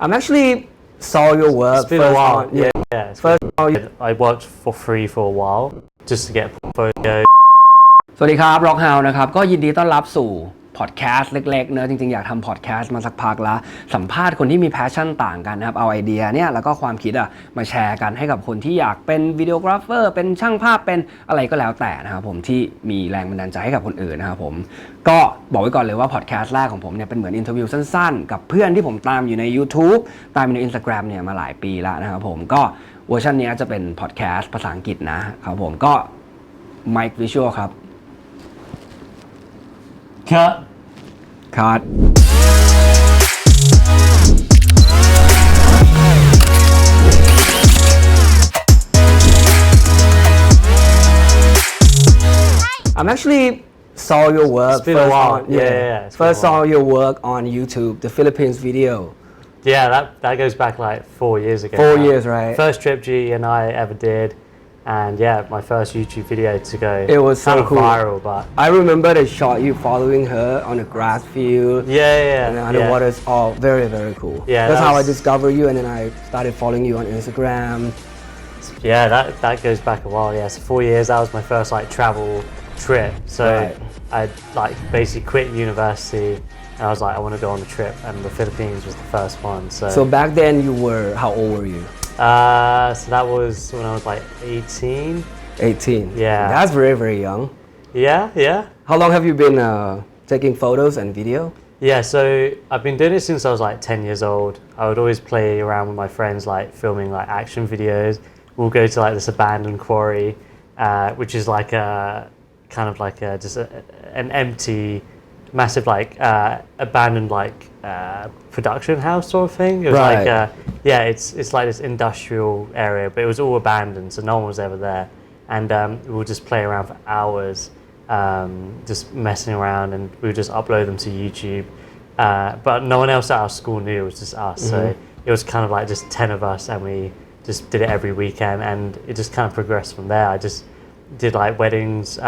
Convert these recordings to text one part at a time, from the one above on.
I'm actually saw your work. It's been a while. Yeah. First I worked for free for a while just to get a portfolio. สวัสดีครับร็อกเฮาส์นะครับก็ยินดีต้อนรับสู่พอดแคสต์เล็กๆเนอะจริงๆอยากทำพอดแคสต์มาสักพักแล้วสัมภาษณ์คนที่มีแพชชั่นต่างกันนะครับเอาไอเดียเนี่ยแล้วก็ความคิดมาแชร์กันให้กับคนที่อยากเป็นวิดีโอกราฟเฟอร์เป็นช่างภาพเป็นอะไรก็แล้วแต่นะครับผมที่มีแรงบันดาลใจให้กับคนอื่นนะครับผมก็บอกไว้ก่อนเลยว่าพอดแคสต์แรกของผมเนี่ยเป็นเหมือนอินเทอร์วิวสั้นๆกับเพื่อนที่ผมตามอยู่ใน YouTube ตามอยู่ใน Instagram เนี่ยมาหลายปีแล้วนะครับผมก็เวอร์ชันนี้จะเป็นพอดแคสต์ภาษาอังกฤษนะครับผมก็ Mic Visual ครับCut. Cut. I'm actually saw your work. It's been a while. Yeah. First saw your work on YouTube, the Philippines video. Yeah, that goes back like 4 years ago. 4 years, right? First trip G and I ever did. And yeah, my first YouTube video to go. It was so cool. Viral, but I remember the shot you following her on a grass field. Yeah. And the underwater is all very, very cool. Yeah, that's how I discovered you, and then I started following you on Instagram. Yeah, that goes back a while. Yeah, so 4 years. That was my first like travel trip. So right. I like basically quit university, and I was like, I want to go on a trip, and the Philippines was the first one. So back then you were, how old were you? So that was when I was like 18. 18. Yeah. That's very, very young. Yeah. How long have you been taking photos and video? Yeah, so I've been doing it since I was like 10 years old. I would always play around with my friends, like filming like action videos. We'll go to like this abandoned quarry, which is like a kind of like an empty, massive like abandoned like production house sort of thing. It was right. like it's like this industrial area, but it was all abandoned, so no one was ever there. And we would just play around for hours, just messing around, and we would just upload them to YouTube. But no one else at our school knew, it was just us. Mm-hmm. So it was kind of like just 10 of us, and we just did it every weekend, and it just kind of progressed from there. I just did like weddings.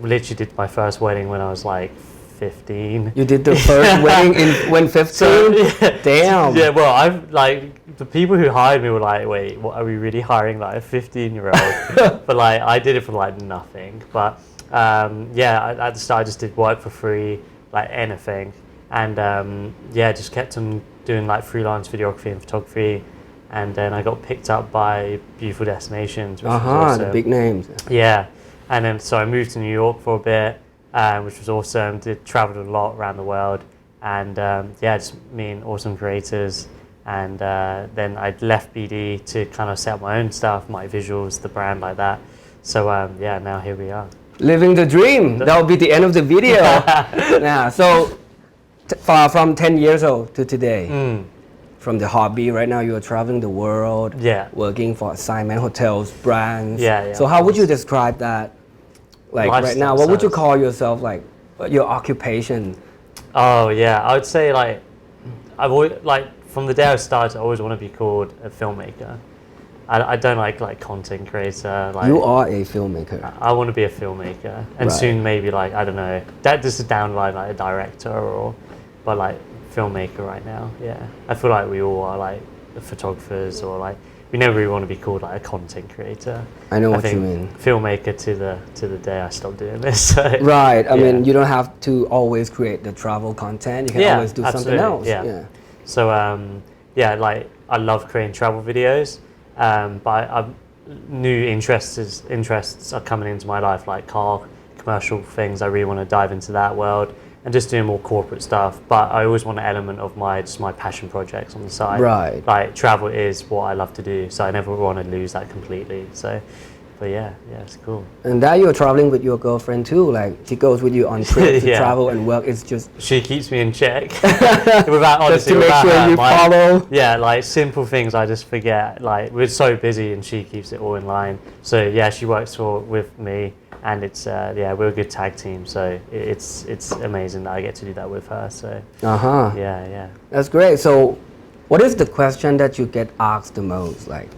Literally did my first wedding when I was like 15. You did the first wedding when 15? So, yeah. Damn. Yeah, well, I've like the people who hired me were like, wait, what, are we really hiring like a 15-year-old? But like I did it for like nothing. But at the start I just did work for free, like anything, and just kept on doing like freelance videography and photography. And then I got picked up by Beautiful Destinations, which was awesome. The big names. Yeah, and then so I moved to New York for a bit, which was awesome. Traveled a lot around the world, and just meeting awesome creators. And then I left BD to kind of set up my own stuff, my visuals, the brand like that. So now here we are. Living the dream. That will be the end of the video. Yeah. So from 10 years old to today. From the hobby, right now you are traveling the world, working for assignment hotels, brands. So how would you describe that? Like lifestyle right now, what would you call yourself, like your occupation? Oh yeah, I would say like I've always like from the day I started, I always want to be called a filmmaker. I don't like content creator. Like, you are a filmmaker. I want to be a filmmaker, and soon maybe like I don't know. This is down the line like a director but like. Filmmaker right now, I feel like we all are like photographers, or like we never really want to be called like a content creator. I know what you mean. Filmmaker to the day I stopped doing this. So, right. I mean, you don't have to always create the travel content. You can always do something else. Yeah. So like I love creating travel videos, but new interests are coming into my life, like car commercial things. I really want to dive into that world. And just doing more corporate stuff, but I always want an element of my passion projects on the side. Right. Like travel is what I love to do, so I never want to lose that completely. So, but yeah, it's cool. And that you're traveling with your girlfriend too, like she goes with you on trips to travel and work. It's just she keeps me in check. Without just to make sure you follow. Yeah, like simple things I just forget. Like we're so busy, and she keeps it all in line. So yeah, she works with me. And it's we're a good tag team, so it's amazing that I get to do that with her. So that's great. So what is the question that you get asked the most? Like,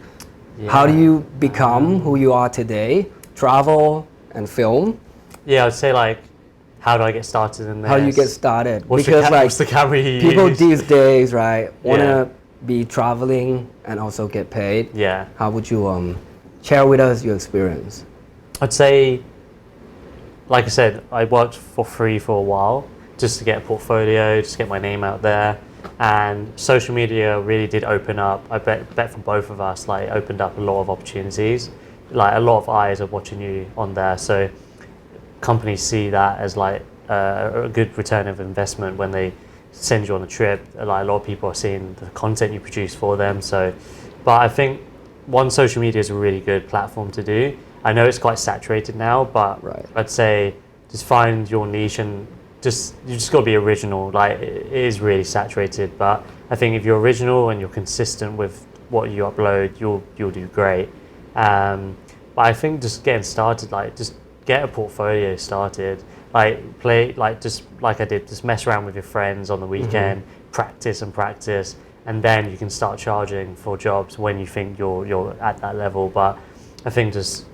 how do you become who you are today? Travel and film. Yeah, I'd say like how do I get started in this? How do you get started? What's Because like what's the camera you people use? these days, right, wanna Yeah. be traveling and also get paid. Yeah. How would you share with us your experience? I'd say, like I said, I worked for free for a while just to get a portfolio, just to get my name out there. And social media really did open up, I bet for both of us, like opened up a lot of opportunities. Like a lot of eyes are watching you on there. So companies see that as like a good return of investment when they send you on a trip. Like a lot of people are seeing the content you produce for them. So, but I think one, social media is a really good platform to do. I know it's quite saturated now, but Right. I'd say just find your niche and you just got to be original. Like it is really saturated, but I think if you're original and you're consistent with what you upload, you'll do great. But I think just getting started, like just get a portfolio started. Like play, like just like I did, just mess around with your friends on the weekend, practice, and then you can start charging for jobs when you think you're at that level. But I think just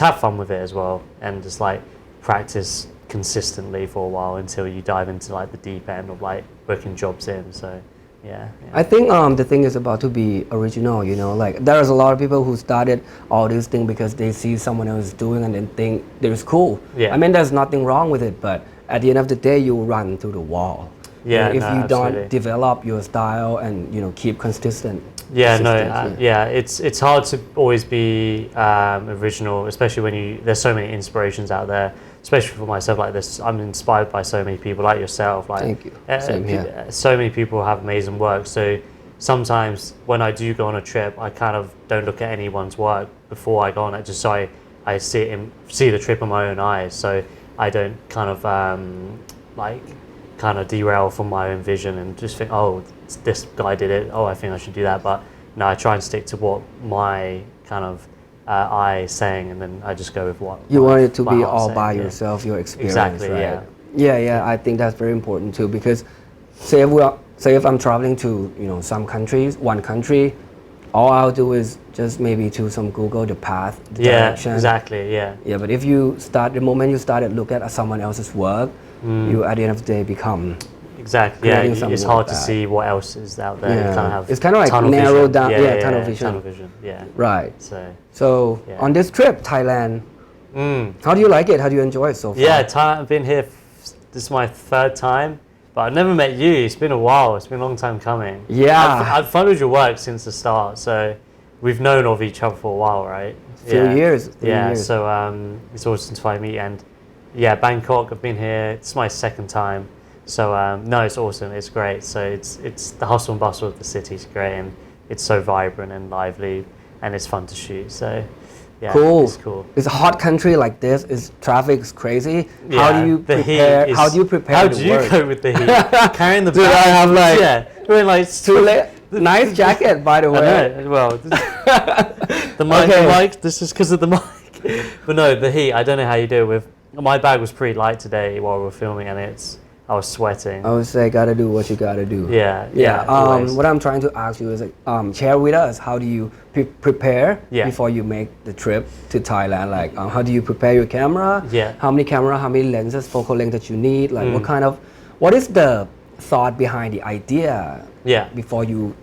have fun with it as well, and just like practice consistently for a while until you dive into like the deep end of like booking jobs in. So yeah. I think the thing is about to be original, you know, like there's a lot of people who started all these things because they see someone else doing and then think it's cool. Yeah. I mean, there's nothing wrong with it, but at the end of the day, you run to the wall. Yeah, if no, you absolutely. don't develop your style and, you know, keep consistent. Yeah, no, consistency. yeah, it's hard to always be original, especially when there's so many inspirations out there. Especially for myself, like this, I'm inspired by so many people like yourself. Like, Thank you. Same here. So many people have amazing work. So sometimes when I do go on a trip, I kind of don't look at anyone's work before I go on it, just so I see the trip in my own eyes. So I don't kind of kind of derail from my own vision and just think, oh, this guy did it. Oh, I think I should do that. But no, I try and stick to what my kind of eye saying, and then I just go with what You want it to my be heart's all saying, by yeah. yourself, your experience, Exactly, right? yeah. Yeah, I think that's very important too, because say if I'm traveling to, you know, some countries, one country, all I'll do is just maybe to some Google the path, the direction. Exactly, yeah. Yeah, but if you start, the moment you started look at someone else's work, you at the end of the day become Exactly, yeah. creating something It's hard like to that. see what else is out there. Yeah. You kind of have It's kind of like tunnel narrowed vision. down, yeah, tunnel vision. Tunnel vision, yeah. right. So So on this trip, Thailand, how do you like it? How do you enjoy it so far? yeah, I've been here. This is my third time, but I've never met you. It's been a while. It's been a long time coming. Yeah. I've followed your work since the start, so we've known of each other for a while, right? Few years. So it's awesome to find me, and yeah, Bangkok. I've been here. It's my second time. So no, it's awesome. It's great. So it's the hustle and bustle of the city is great, and it's so vibrant and lively, and it's fun to shoot. So yeah, Cool. it's cool. It's a hot country like this. Traffic's crazy. Yeah, How do you the heat prepare? is- How do you prepare? How the do you work? cope with the heat? Carrying the Dude, bag. I have like yeah, doing like nice jacket, by the I way. know. Well, the mic. Okay. The mic. This is because of the mic. But no, the heat. I don't know how you do it with. My bag was pretty light today while we were filming, and I was sweating. I would say, gotta do what you gotta do. Yeah. Always. What I'm trying to ask you is, like, share with us, how do you prepare Yeah. before you make the trip to Thailand? Like, how do you prepare your camera? Yeah. How many lenses, focal length that you need? Like, what is the thought behind the idea? Yeah. Before you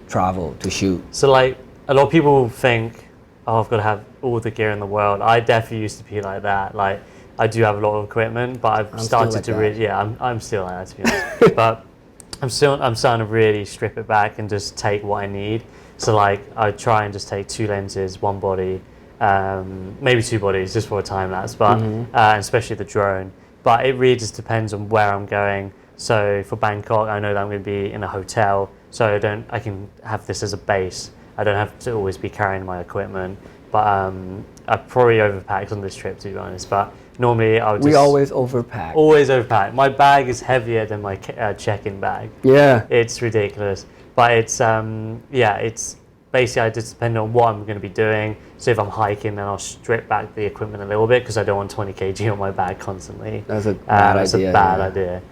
travel to shoot. So like a lot of people think, oh, I've got to have all the gear in the world. I definitely used to be like that. Like I do have a lot of equipment, but I've started like to that. really, yeah, I'm still like that to be honest. But I'm starting to really strip it back and just take what I need. So like I try and just take 2 lenses, 1 body, maybe 2 bodies just for a time lapse, but especially the drone. But it really just depends on where I'm going. So for Bangkok, I know that I'm going to be in a hotel, so I can have this as a base. I don't have to always be carrying my equipment. But I probably overpacked on this trip, to be honest. But normally I would just... We always overpack. Always overpack. My bag is heavier than my check-in bag. Yeah. It's ridiculous. But it's, it's basically I just depend on what I'm going to be doing. So if I'm hiking, then I'll strip back the equipment a little bit because I don't want 20 kg on my bag constantly. That's a bad idea. That's a bad idea.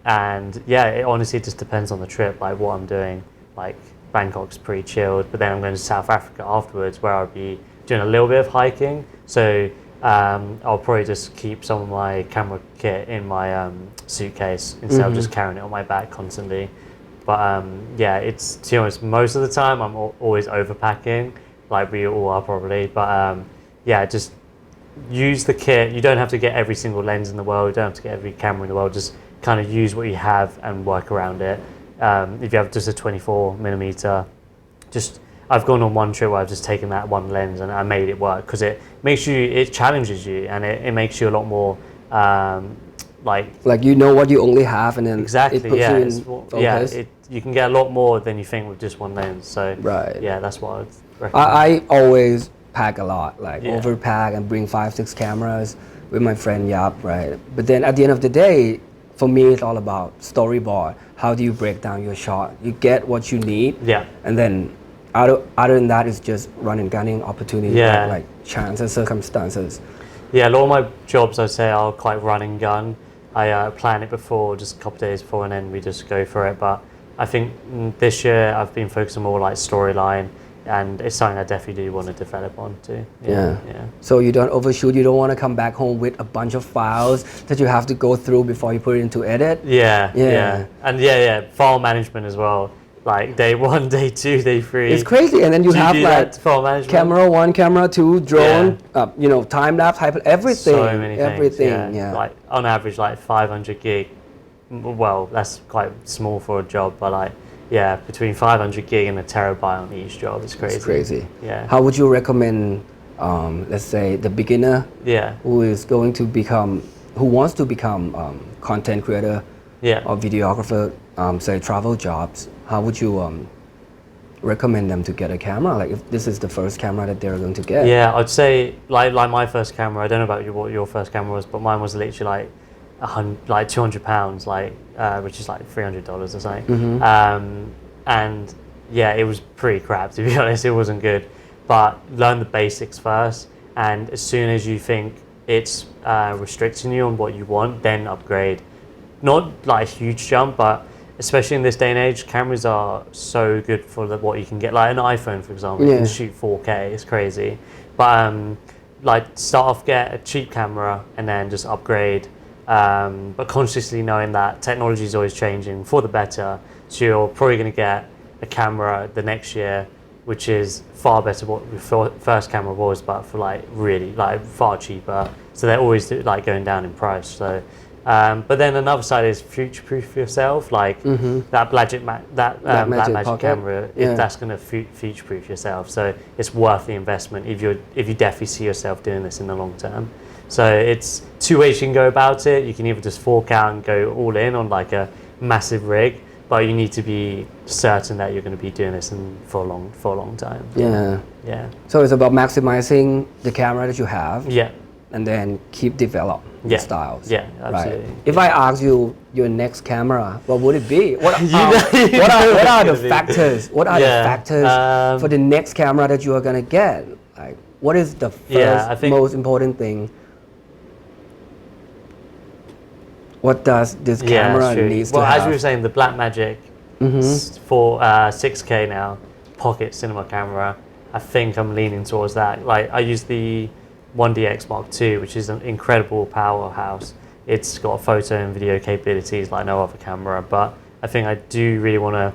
And yeah, it honestly just depends on the trip, like what I'm doing. Like Bangkok's pretty chilled, but then I'm going to South Africa afterwards where I'll be doing a little bit of hiking. So I'll probably just keep some of my camera kit in my suitcase instead of just carrying it on my back constantly. But yeah, it's, to be honest, most of the time I'm always overpacking, like we all are probably. But yeah, just use the kit. You don't have to get every single lens in the world. You don't have to get every camera in the world. Just kind of use what you have and work around it. If you have just a 24mm, just I've gone on one trip where I've just taken that one lens and I made it work because it makes you, it challenges you and it makes you a lot more like you know what you only have and then exactly, it puts yeah, you in focus. You can get a lot more than you think with just one lens. So Right. yeah, that's what I'd recommend. I always pack a lot, like Yeah. overpack and bring 5-6 cameras with my friend Yap, right? But then at the end of the day, for me, it's all about storyboard. How do you break down your shot? You get what you need, Yeah. and then other than that, it's just running, gunning opportunity, Yeah. like chances, circumstances. Yeah, a lot of my jobs I'd say are quite run and gun. I plan it before, just a couple of days before, and then we just go for it. But I think this year I've been focusing more like storyline, and it's something I definitely do want to develop on too. Yeah. Yeah. So you don't overshoot. You don't want to come back home with a bunch of files that you have to go through before you put it into edit. Yeah. Yeah. Yeah. And yeah, file management as well. Like day 1, day 2, day 3. It's crazy, and then you Do have do like that file management? camera 1, camera 2, drone, time lapse, everything, So many things, everything. Yeah. Like on average, like 500 gig. Well, that's quite small for a job, but like, yeah, between 500 gig and a terabyte on each job is crazy. It's crazy. Yeah. How would you recommend, let's say, the beginner Yeah. who wants to become content creator Yeah. or videographer, say travel jobs? How would you recommend them to get a camera? Like if this is the first camera that they're going to get? Yeah, I'd say like my first camera. I don't know about what your first camera was, but mine was literally like £200, which is like $300 or something. And yeah, it was pretty crap, to be honest. It wasn't good. But learn the basics first, and as soon as you think it's restricting you on what you want, then upgrade. Not like a huge jump, but especially in this day and age, cameras are so good for what you can get. Like an iPhone, for example, you Yeah. can shoot 4K. It's crazy. But like start off, get a cheap camera, and then just upgrade. But consciously knowing that technology is always changing for the better. So you're probably going to get a camera the next year, which is far better what your first camera was, but for like really like far cheaper. So they're always like going down in price. So. But then another side is future-proof yourself, like that Blackmagic Pocket. camera. Yeah. That's going to future-proof yourself, so it's worth the investment if you definitely see yourself doing this in the long term. So it's 2 ways you can go about it. You can either just fork out and go all in on like a massive rig, but you need to be certain that you're going to be doing this for a long time. Yeah. Yeah. So it's about maximizing the camera that you have. Yeah. And then keep develop Yeah. styles. Yeah, absolutely. Right. If I ask you your next camera, what would it be? What are the factors? What are the Yeah, factors for the next camera that you are gonna get? Like, what is the first most important thing? What does this camera true. needs well, to as have? we were saying, the Blackmagic for 6K now pocket cinema camera. I think I'm leaning towards that. Like I use the 1DX Mark II, which is an incredible powerhouse. It's got photo and video capabilities like no other camera, but I think I do really want to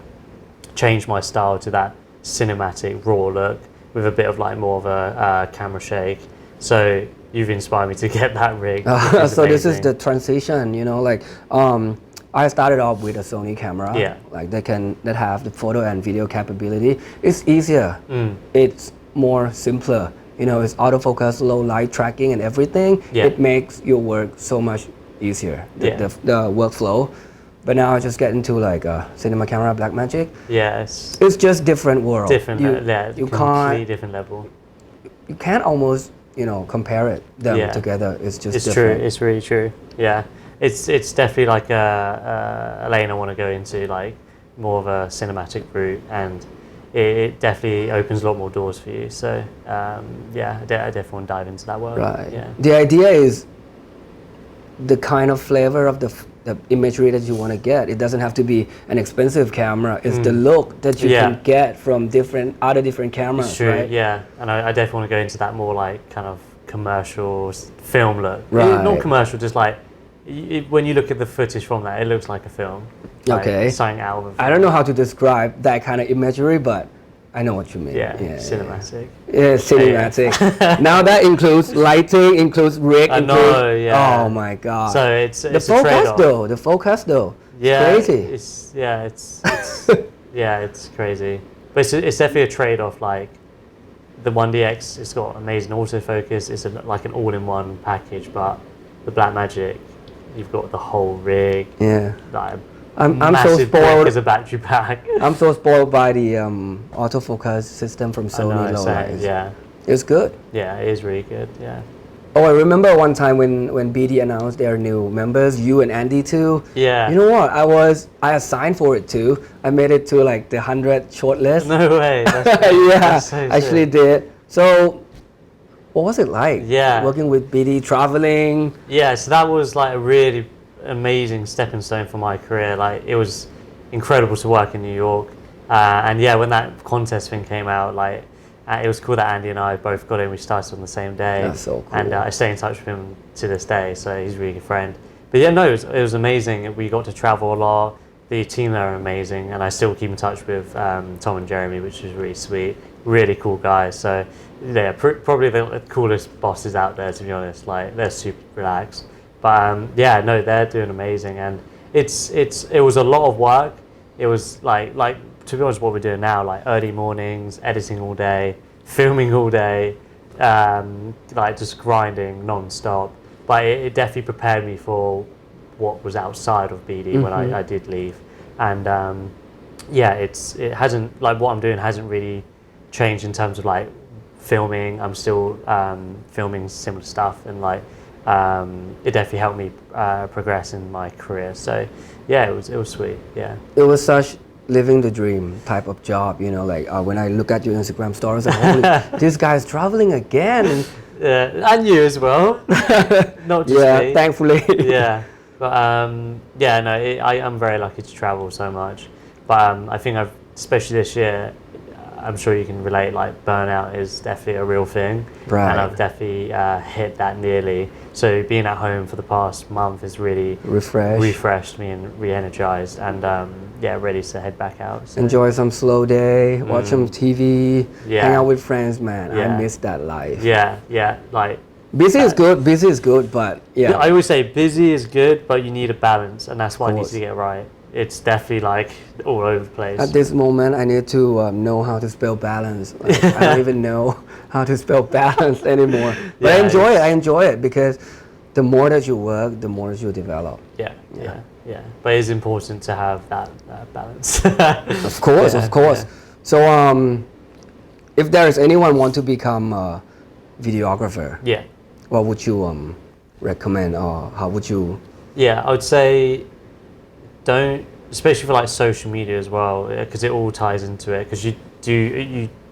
change my style to that cinematic raw look with a bit of like more of a camera shake. So you've inspired me to get that rig. So this is the transition, like I started off with a Sony camera, Yeah. like that have the photo and video capability. It's easier. It's more simpler. It's autofocus, low light tracking and everything. Yeah. It makes your work so much easier, the workflow. But now I just get into like a cinema camera, Blackmagic. Yes. It's just different world. Different, you completely different level. You can't almost, compare them together. It's just It's different. true. It's really true. Yeah. It's definitely like a lane I want to go into, like more of a cinematic route, and it definitely opens a lot more doors for you. So I definitely want to dive into that world. Right. Yeah. The idea is the kind of flavor of the imagery that you want to get. It doesn't have to be an expensive camera. It's the look that you can get from other different cameras. It's true. Right? Yeah. And I definitely want to go into that more like kind of commercial film look. Right. Not commercial, just like when you look at the footage from that, it looks like a film. Like Okay. something out of a film. I don't know how to describe that kind of imagery, but I know what you mean. Yeah, cinematic. Yeah, cinematic. Now that includes lighting, includes rig. I know, yeah. Oh my god. So it's the a focus trade-off. though. The focus though. Yeah, It's crazy. It's crazy. But it's definitely a trade-off. Like the 1DX, it's got amazing autofocus. It's like an all-in-one package. But the Blackmagic, you've got the whole rig. Yeah. Like I'm so massive brick spoiled. as a battery pack. I'm so spoiled by the autofocus system from I Sony. know, low same, rise. yeah, It's good. yeah, it is really good. Yeah, Oh, I remember one time when BD announced their new members, you and Andy too. yeah. You know what? I assigned for it too. I made it to like the 100 shortlist. No way. That's, Yeah, that's so actually sick. did. So, what was it like? Yeah. Working with BD, traveling. Yeah, so that was like a really amazing stepping stone for my career. Like it was incredible to work in New York, and yeah, when that contest thing came out, like it was cool that Andy and I both got in. We started on the same day. That's so cool. And I stay in touch with him to this day, so he's a really good friend. But yeah, no, it was amazing. We got to travel a lot. The team there are amazing, and I still keep in touch with Tom and Jeremy, which is really sweet. Really cool guys. So yeah, probably the coolest bosses out there, to be honest. Like they're super relaxed. But yeah, no, they're doing amazing, and it was a lot of work. It was like to be honest, what we're doing now, like early mornings, editing all day, filming all day, like just grinding non-stop. But it definitely prepared me for what was outside of BD when I did leave, and yeah, it hasn't, like what I'm doing hasn't really changed in terms of like filming. I'm still filming similar stuff, and like it definitely helped me progress in my career. So yeah, it was sweet. Yeah, It was such living the dream type of job, you know, like when I look at your Instagram stories, like, holy, this guy's traveling again. and you as well, not just Yeah, me. thankfully. Yeah, but yeah, no, I'm very lucky to travel so much. But I think especially this year, I'm sure you can relate, like burnout is definitely a real thing. Right. And I've definitely hit that nearly. So being at home for the past month has really refreshed me and re-energized, and yeah, ready to head back out. So. Enjoy some slow day, watch some TV, Yeah. hang out with friends, man. Yeah. I miss that life. Yeah, like Busy is good, but yeah. I always say busy is good, but you need a balance, and that's what I need course. to get right. It's definitely like all over the place. At this moment, I need to know how to spell balance. Like, I don't even know how to spell balance anymore. But Yeah, I enjoy it because the more that you work, the more you develop. Yeah. But it's important to have that balance. Of course. Yeah. So, if there is anyone want to become a videographer, Yeah. what would you recommend, or how would you? Yeah, I would say don't, especially for like social media as well, because it all ties into it. Because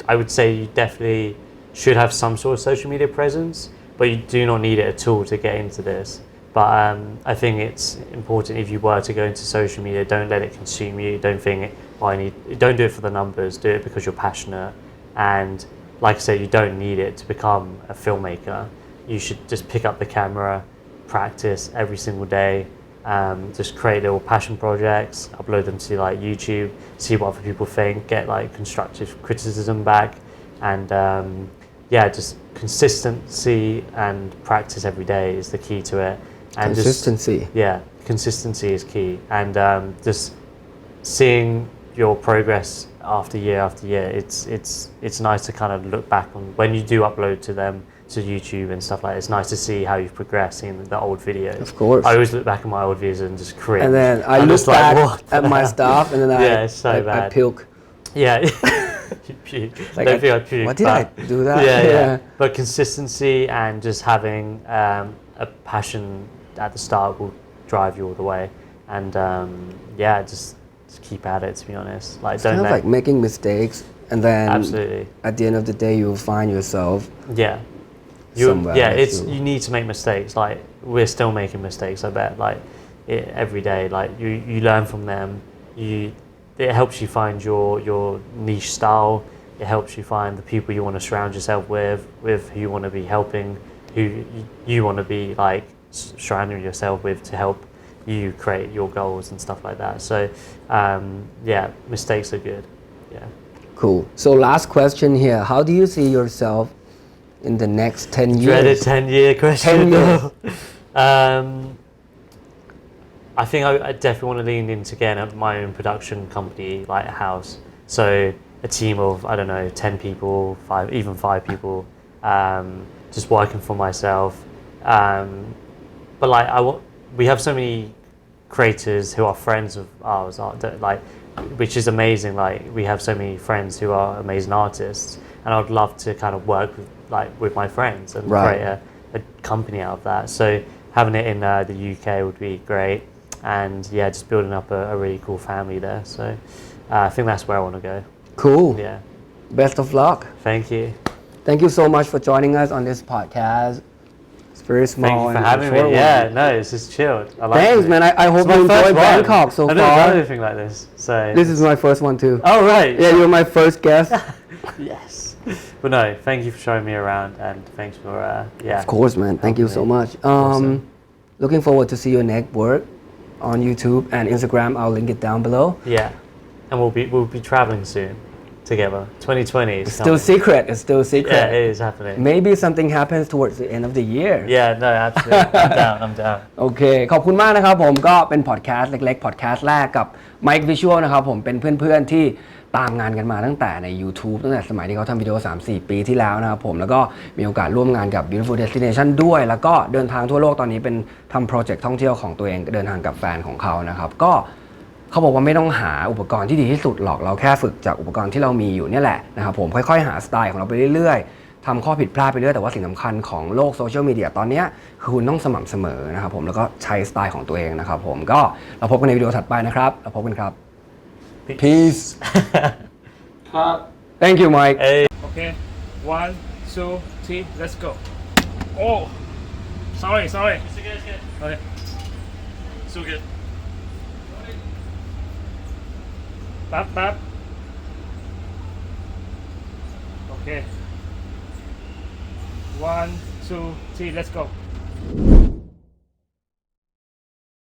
I would say you definitely should have some sort of social media presence, but you do not need it at all to get into this. But I think it's important, if you were to go into social media, don't let it consume you. Don't think, don't do it for the numbers. Do it because you're passionate. And like I said, you don't need it to become a filmmaker. You should just pick up the camera, practice every single day. Just create little passion projects, upload them to like YouTube, see what other people think, get like constructive criticism back, and yeah, just consistency and practice every day is the key to it. And Consistency. Consistency is key, and just seeing your progress after year, it's nice to kind of look back on when you do upload to them, to YouTube and stuff like that. It's nice to see how you've progressed in the old videos. Of course. I always look back at my old videos and just cringe. And then I I'm look just like, back what at the my hell? stuff, and then Yeah, it's so I bad. puke. Yeah. You puke. Like Don't think I puke. what did I but- do that? Yeah. But consistency and just having a passion at the start will drive you all the way. And yeah, just keep at it, to be honest. Like, It's don't kind of let, like making mistakes, and then absolutely. at the end of the day, you'll find yourself. Yeah. Somewhere that You need to make mistakes. Like, we're still making mistakes, I bet. Like, every day, like you learn from them. It helps you find your niche style. It helps you find the people you want to surround yourself with who you want to be helping. who you want to be like surrounding yourself with to help you create your goals and stuff like that. So yeah, mistakes are good. Yeah. Cool. So last question here. How do you see yourself in the next 10 years? Dreaded 10-year question. 10 years. I think I definitely want to lean into getting my own production company, like a house. So a team of, I don't know, 10 people, even 5 people, just working for myself. But like we have so many creators who are friends of ours, like, which is amazing. Like we have so many friends who are amazing artists, and I would love to kind of work with my friends and create a company out of that. So having it in the UK would be great, and yeah, just building up a really cool family there. So I think that's where I want to go. Cool. Yeah. Best of luck. Thank you. Thank you so much for joining us on this podcast. It's very small. Thank you for and having short me. one. Yeah, no, it's just chilled. I like Thanks, it. man. I hope It's my you first enjoyed one. Bangkok so I've never done far. anything like this. So This is my first one too. Oh right. Yeah, you're my first guest. Yes. But no, thank you for showing me around, and thanks for yeah. Of course, man. Thank you so much. Awesome. Looking forward to see your next work on YouTube and Instagram. I'll link it down below. Yeah, and we'll be traveling soon together. 2020 is It's still secret. It's still secret. Yeah, it is happening. Maybe something happens towards the end of the year. Yeah, no, absolutely. I'm down. I'm down. โอเค ขอบคุณมากนะครับผมก็เป็นพอดแคสต์เล็กๆพอดแคสต์แรกกับ Mike Visual นะครับผมเป็นเพื่อนๆที่ตามงานกันมาตั้งแต่ใน YouTube ตั้งแต่สมัยที่เขาทำวิดีโอ 3-4 ปีที่แล้วนะครับผมแล้วก็มีโอกาสร่วมงานกับ Beautiful Destination ด้วยแล้วก็เดินทางทั่วโลกตอนนี้เป็นทำโปรเจกต์ท่องเที่ยวของตัวเองเดินทางกับแฟนของเขานะครับก็เขาบอกว่าไม่ต้องหาอุปกรณ์ที่ดีที่สุดหรอกเราแค่ฝึกจากอุปกรณ์ที่เรามีอยู่เนี่ยแหละนะครับผมค่อยๆหาสไตล์ของเราไปเรื่อยๆทำข้อผิดพลาดไปเรื่อยแต่ว่าสิ่งสำคัญของโลกโซเชียลมีเดียตอนนี้คือคุณต้องสม่ำเสมอนะครับผมแล้วก็ใช้สไตล์ของตัวเองนะครับผมก็เราพบกันในวิดีโอถัดไปนะครับเราพบกันครับ Peace Thank you Mike Hey. Okay, 1, 2, 3, let's go. Oh, sorry. Okay, so good. Bap. Okay. 1, 2, 3, let's go.